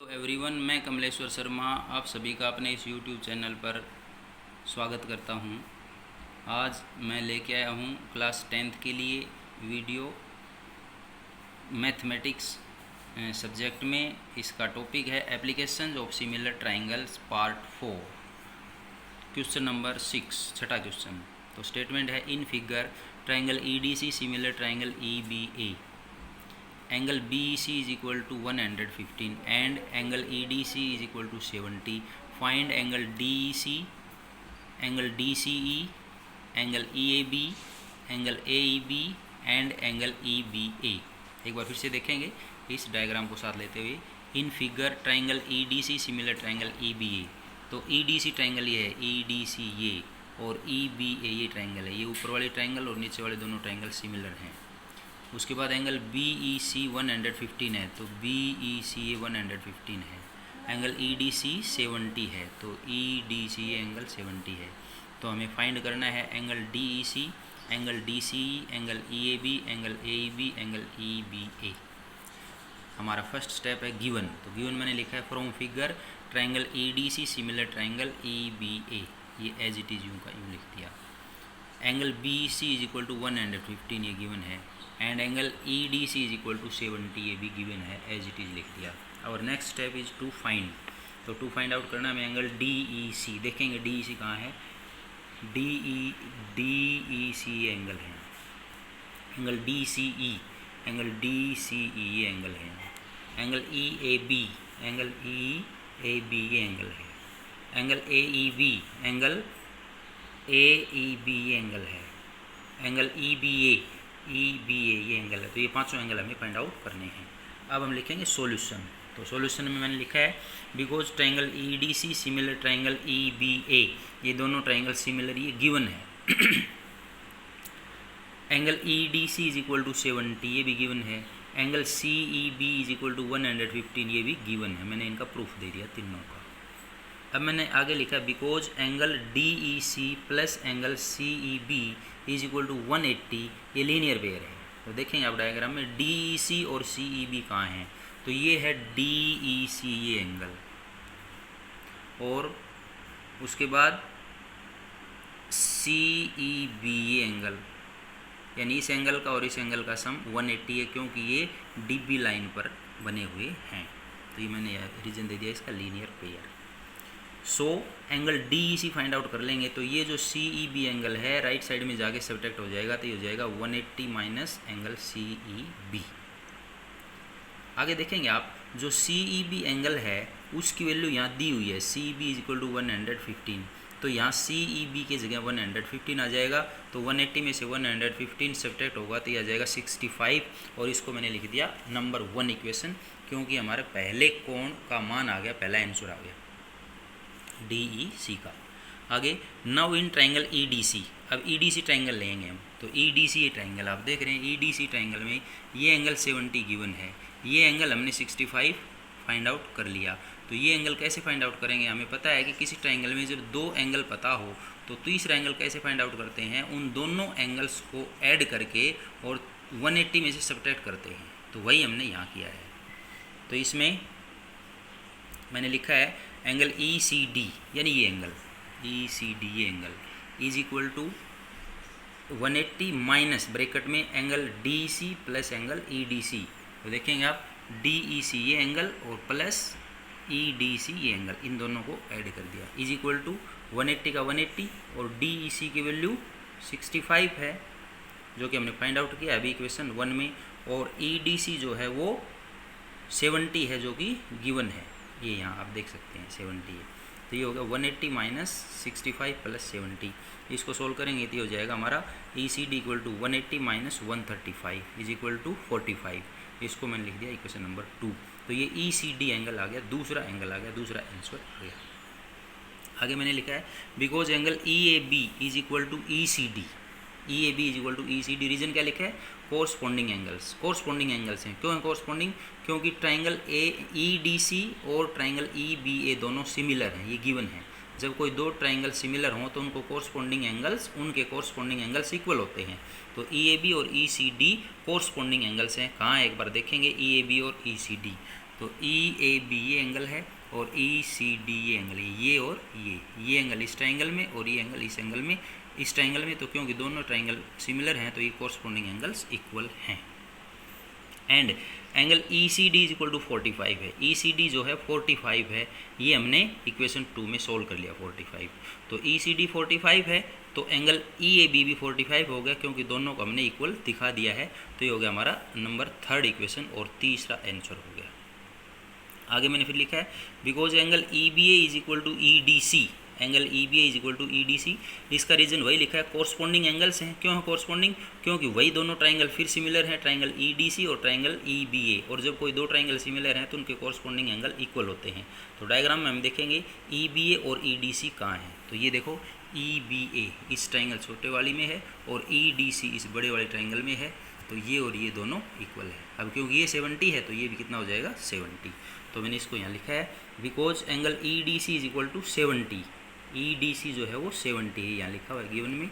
तो एवरीवन, मैं कमलेश्वर शर्मा आप सभी का अपने इस यूट्यूब चैनल पर स्वागत करता हूं। आज मैं लेके आया हूं क्लास 10th के लिए वीडियो मैथमेटिक्स सब्जेक्ट में। इसका टॉपिक है applications of similar triangles part 4, question number 6, छठा क्वेश्चन। तो स्टेटमेंट है, in figure triangle EDC similar triangle EBA, angle BEC is equal to 115 and angle EDC is equal to 70. Find angle DEC, angle DCE, angle EAB, angle AEB and angle EBA। एक बार फिर से देखेंगे इस diagram को साथ लेते हुए। In figure triangle EDC similar triangle EBA। तो EDC ट्राइंगल ये है, EDC ये, और EBA ये ट्राइंगल है। ये ऊपर वाले ट्राइंगल और नीचे वाले दोनों ट्राइंगल सिमिलर हैं। उसके बाद एंगल BEC 115 है, तो BEC 115 है। एंगल EDC 70 है, तो EDC एंगल 70 है। तो हमें फाइंड करना है angle DEC, angle DCE, angle EAB, angle AEB, angle EBA। हमारा फर्स्ट स्टेप है गिवन। तो गिवन मैंने लिखा है from figure triangle EDC similar triangle EBA। ये एज इट इज़ यूँ का यूँ लिख दिया। Angle BEC is equal to 115, ये गिवन है। And angle EDC is equal to 70, ये भी गिवन है, एज इट इज़ लिख दिया। और next step is to find. तो टू फाइंड आउट करना हमें एंगल DEC। देखेंगे DEC कहाँ है, DEC एंगल है। एंगल DCE, एंगल DCE ये एंगल है। एंगल EAB, एंगल EAB ये एंगल है। एंगल AEB, एंगल AEB ये एंगल है। एंगल EBA ये एंगल है। तो ये पांचों एंगल हमें फाइंड आउट करने हैं। अब हम लिखेंगे सॉल्यूशन। तो सॉल्यूशन में मैंने लिखा है because triangle EDC similar triangle EBA, ये दोनों ट्राइंगल सिमिलर, ये गिवन है। Angle EDC is equal to 70, ये भी गिवन है। Angle CEB is equal to 115, ये भी गिवन है। मैंने इनका प्रूफ दे दिया तीनों का। अब मैंने आगे लिखा because angle DEC plus angle CEB is equal to 180, ये लीनियर पेयर है। तो देखेंगे आप डायग्राम में DEC और CEB कहाँ हैं। तो ये है DEC ये एंगल, और उसके बाद CEB ये एंगल, यानी इस एंगल का और इस एंगल का सम 180 है, क्योंकि ये DB लाइन पर बने हुए हैं। तो ये मैंने रीजन दे दिया इसका, linear pair. So angle DEC find out कर लेंगे। तो ये जो CEB एंगल है राइट साइड में जाके सब्ट्रैक्ट हो जाएगा, तो ये हो जाएगा 180 माइनस एंगल CEB। आगे देखेंगे आप, जो CEB एंगल है उसकी वैल्यू यहाँ दी हुई है, CEB इज इक्वल टू 115। तो यहाँ CEB की जगह 115 आ जाएगा। तो 180 में से 115 सब्ट्रैक्ट होगा तो ये आ जाएगा 65, और इसको मैंने लिख दिया नंबर 1 इक्वेशन, क्योंकि हमारे पहले कोण का मान आ गया, पहला आंसर आ गया DEC का। आगे नाउ इन ट्राइंगल EDC। अब EDC ट्राइंगल लेंगे हम। तो EDC ये ट्राइंगल आप देख रहे हैं, EDC ट्राइंगल में ये एंगल 70 गिवन है, ये एंगल हमने 65 फाइंड आउट कर लिया। तो ये एंगल कैसे फाइंड आउट करेंगे, हमें पता है कि किसी ट्राइंगल में जब दो एंगल पता हो तो तीसरा एंगल कैसे फाइंड आउट करते हैं, उन दोनों एंगल्स को ऐड करके और 180 में से सब्ट्रैक्ट करते हैं। तो वही हमने यहाँ किया है। तो इसमें मैंने लिखा है एंगल ECD, यानी ये एंगल ECD ये angle is equal to 180 minus bracket में angle DEC plus angle EDC। तो देखेंगे आप DEC ये एंगल और प्लस EDC ये एंगल, इन दोनों को ऐड कर दिया, इज इक्वल टू 180 का 180 और DEC की वैल्यू 65 है, जो कि हमने फाइंड आउट किया अभी इक्वेशन 1 में। और EDC जो है वो 70 है, जो कि गिवन है, ये यहाँ आप देख सकते हैं 70 है। तो ये होगा 180 माइनस 65 प्लस 70। इसको सोल्व करेंगे तो ये हो जाएगा हमारा ECD equal to 180 minus 135 is equal to 45। इसको मैंने लिख दिया इक्वेशन नंबर 2। तो ये ECD एंगल आ गया, दूसरा एंगल आ गया, दूसरा आंसर आ गया। आगे मैंने लिखा है because angle EAB is equal to ECD, EAB is equal to ECD। Reason क्या लिखा है, कोरस्पॉन्डिंग एंगल्स, कोरस्पॉन्डिंग एंगल्स हैं। क्यों है कोरस्पॉन्डिंग, क्योंकि ट्राइंगल EDC और ट्राइंगल EBA दोनों सिमिलर हैं, ये गिवन है। जब कोई दो ट्राइंगल सिमिलर हों तो उनको कोरस्पॉन्डिंग एंगल्स, उनके कोरस्पॉन्डिंग एंगल्स इक्वल होते हैं। तो EAB और ECD कोरस्पॉन्डिंग एंगल्स हैं। कहाँ एक बार देखेंगे EAB और ECD। तो ई ए बी ये एंगल है और ई सी डी ये एंगल है, ये और ये एंगल इस ट्राइंगल में और ये एंगल इस एंगल में, इस ट्राइंगल में। तो क्योंकि दोनों ट्राइंगल सिमिलर हैं तो ये कोरस्पोंडिंग एंगल्स इक्वल हैं। And angle E C D is equal to 45 है, ई सी डी जो है 45 है, ये हमने इक्वेशन 2 में सोल्व कर लिया 45। तो ई सी डी 45 है तो एंगल ई ए बी भी 45 हो गया, क्योंकि दोनों को हमने इक्वल दिखा दिया है। तो ये हो गया हमारा नंबर 3rd इक्वेशन और तीसरा आंसर हो गया। आगे मैंने फिर लिखा है because angle E B A is equal to E D C, angle E B A is equal to E D C. इसका रीजन वही लिखा है, कोरस्पोंडिंग एंगल्स हैं। क्यों है कोरस्पोंडिंग? क्योंकि वही दोनों ट्राइंगल फिर सिमिलर हैं, ट्राइंगल ई डी सी और ट्राइंगल ई बी ए। और जब कोई दो ट्राइंगल सिमिलर हैं तो उनके कोरस्पोंडिंग एंगल इक्वल होते हैं। तो डायग्राम में हम देखेंगे ई बी ए और ई डी सी कहाँ हैं। तो ये देखो ई बी ए इस ट्राइंगल छोटे वाली में है और ई डी सी इस बड़े वाले ट्राइंगल में है। तो ये और ये दोनों इक्वल है। अब क्योंकि ये 70 है तो ये भी कितना हो जाएगा 70। तो मैंने इसको यहाँ लिखा है because angle E D C is equal to 70, E D C जो है वो 70 है, यहाँ लिखा हुआ है गिवन में।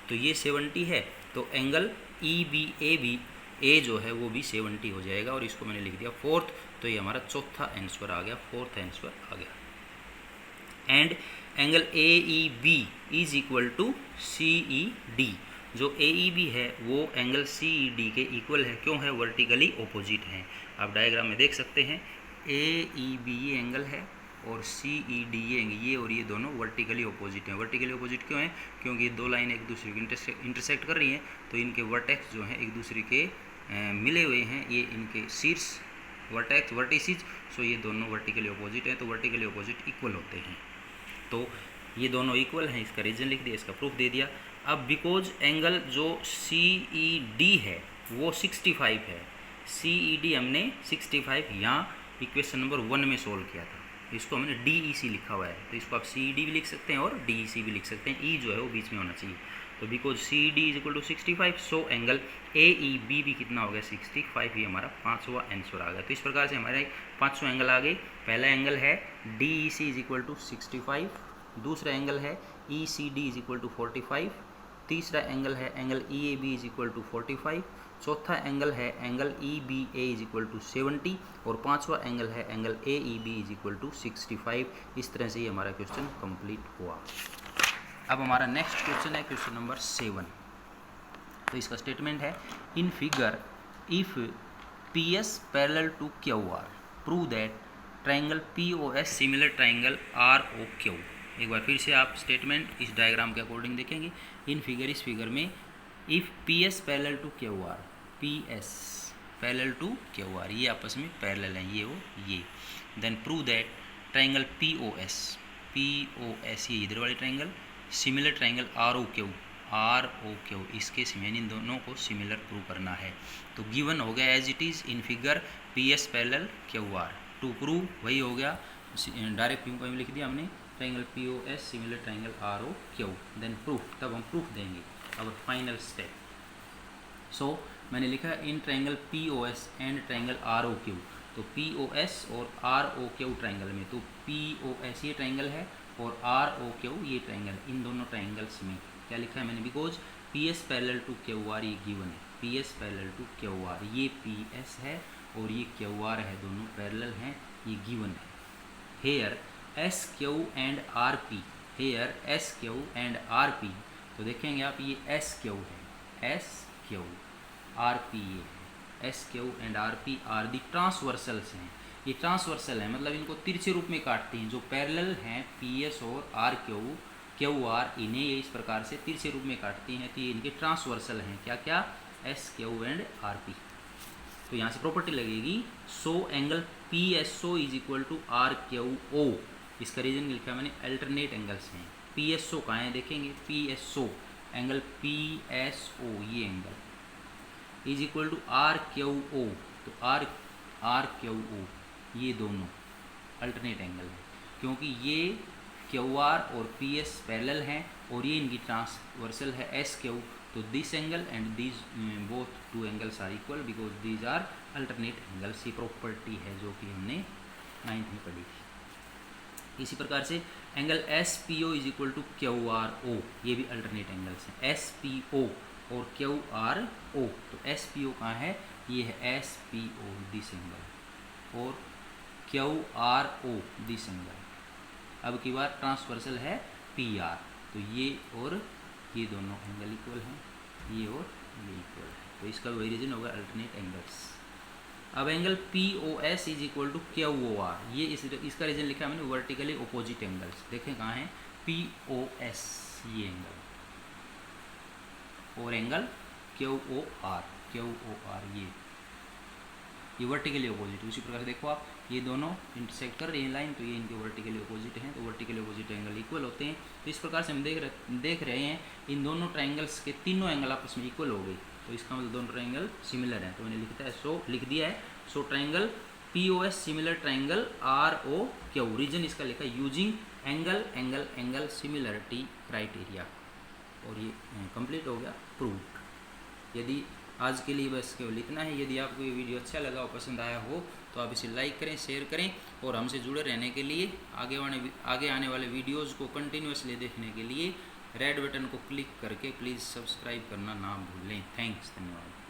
तो ये 70 है तो एंगल ई बी ए भी ए जो है वो भी 70 हो जाएगा। और इसको मैंने लिख दिया 4th। तो ये हमारा चौथा आंसर आ गया, 4th आंसर आ गया। And angle A E B is equal to C E D, जो ए ई बी है वो एंगल सी ई डी के इक्वल है। क्यों है? वर्टिकली ऑपोजिट हैं। आप डायग्राम में देख सकते हैं ए ई बी ये एंगल है और सी ई डी ये और ये दोनों वर्टिकली ऑपोजिट हैं। वर्टिकली ऑपोजिट क्यों हैं? क्योंकि ये दो लाइन एक दूसरे को इंटरसेक्ट कर रही हैं तो इनके वर्टेक्स जो हैं एक दूसरे के मिले हुए हैं, ये इनके शीर्ष वर्टेक्स वर्टिसिज। सो ये दोनों वर्टिकली ऑपोजिट हैं तो वर्टिकली ऑपोजिट इक्वल होते हैं। तो ये दोनों इक्वल हैं, इसका रीजन लिख दिया, इसका प्रूफ दे दिया। अब बिकॉज एंगल जो सी ई डी है वो 65 है, सी ई डी हमने 65 यहाँ इक्वेशन नंबर 1 में सोल्व किया था, इसको हमने डी ई सी लिखा हुआ है। तो इसको आप सी ई डी भी लिख सकते हैं और डी ई सी भी लिख सकते हैं, ई जो है वो बीच में होना चाहिए। तो because C E D is equal to 65 so angle A E B भी कितना हो गया 65। ये हमारा 5वां आंसर आ गया। तो इस प्रकार से हमारे 5वां एंगल आ गए। पहला एंगल है D E C is equal to 65, दूसरा एंगल है E C D is equal to 45, तीसरा एंगल है angle E A B is equal to 45, चौथा एंगल है angle E B A is equal to 70 और पांचवा एंगल है angle A E B is equal to 65। इस तरह से ये हमारा क्वेश्चन कंप्लीट हुआ। अब हमारा नेक्स्ट क्वेश्चन है क्वेश्चन नंबर 7। तो इसका स्टेटमेंट है in figure if P S parallel to Q R prove that triangle P O S similar triangle R O Q. एक बार फिर से आप स्टेटमेंट इस डायग्राम के अकॉर्डिंग देखेंगे। इन फिगर इस फिगर में if P S parallel to Q R, P S parallel to Q R ये आपस में पैरेलल हैं, ये हो ये, then prove that triangle P O S ये इधर वाली triangle similar triangle R O Q इसके इन दोनों को सिमिलर प्रूव करना है। तो गिवन हो गया as it is in figure P S parallel Q R. To prove वही हो गया, डायरेक्ट क्यों को लिख दिया हमने triangle P O S similar triangle R O Q, then proof, तब हम प्रूफ देंगे और फाइनल स्टेप। सो मैंने लिखा in triangle P O S and triangle R O Q. तो पी ओ एस और आर ओ क्यू ट्राइंगल में, तो पी ओ एस ये ट्राइंगल है और आर ओ क्यू ये ट्राइंगल, इन दोनों ट्राइंगल्स में क्या लिखा है मैंने, because P S parallel to Q R ये गिवन है, P S parallel to Q R, ये पी एस है और ये क्यू आर है, दोनों पैरेलल हैं, ये गिवन है। Here S Q and R P, here S Q and R P, तो देखेंगे आप ये एस क्यू है, एस क्यू आर पी ये है, S Q and R P are the transversals हैं, ये ट्रांसवर्सल है मतलब इनको तिरछे रूप में काटती हैं। जो पैरेलल हैं पी एस और आर क्यू क्यू आर, इन्हें ये इस प्रकार से तिरछे रूप में काटती हैं, तो ये इनके ट्रांसवर्सल हैं, क्या क्या, S Q and R P. तो यहाँ से प्रॉपर्टी लगेगी so angle P S O is equal to R Q O. इसका रीजन लिखा मैंने अल्टरनेट एंगल्स हैं। पी एस ओ कहाँ है देखेंगे, P S O angle P S O ये angle is equal to R Q O, तो R Q ओ ये दोनों अल्टरनेट एंगल है, क्योंकि ये क्यू आर और पी एस पैरेलल हैं और ये इनकी ट्रांसवर्सल है एस क्यू। तो this angle and these both two angles are equal because these are alternate angles. ये प्रॉपर्टी है जो कि हमने 9th में पढ़ी थी। इसी प्रकार से angle S P O is equal to Q R O, ये भी अल्टरनेट एंगल्स हैं, एस पी ओ और क्यू आर ओ। तो एस पी ओ कहाँ है, ये है S P O this angle, और QRO दिस एंगल, अब की बार ट्रांसवर्सल है PR, तो ये और ये दोनों एंगल इक्वल हैं, ये और ये इक्वल है, तो इसका वही रीजन होगा अल्टरनेट एंगल्स। अब angle POS is equal to QOR, ये इसका रीजन लिखा है मैंने वर्टिकली ओपोजिट एंगल्स, देखें कहाँ है POS ये एंगल, और एंगल QOR ये वर्टिकली ऑपोजिट। उसी प्रकार से देखो आप ये दोनों इंटरसेक्ट कर रही हैं लाइन, तो ये इनके वर्टिकली ऑपोजिट हैं, तो वर्टिकली ऑपोजिट एंगल इक्वल होते हैं। तो इस प्रकार से हम देख रहे हैं इन दोनों ट्रायंगल्स के तीनों एंगल आपस में इक्वल हो गई, तो इसका मतलब दोनों ट्रायंगल सिमिलर हैं। तो मैंने लिख दिया है so triangle POS similar triangle ROQ, reason इसका लिखा using angle angle angle similarity criteria, और ये कंप्लीट हो गया प्रूव्ड। यदि आज के लिए बस केवल इतना है। यदि आपको ये वीडियो अच्छा लगा और पसंद आया हो तो आप इसे लाइक करें, शेयर करें, और हमसे जुड़े रहने के लिए आगे आने वाले वीडियोज़ को कंटिन्यूसली देखने के लिए रेड बटन को क्लिक करके प्लीज़ सब्सक्राइब करना ना भूलें। थैंक्स, धन्यवाद।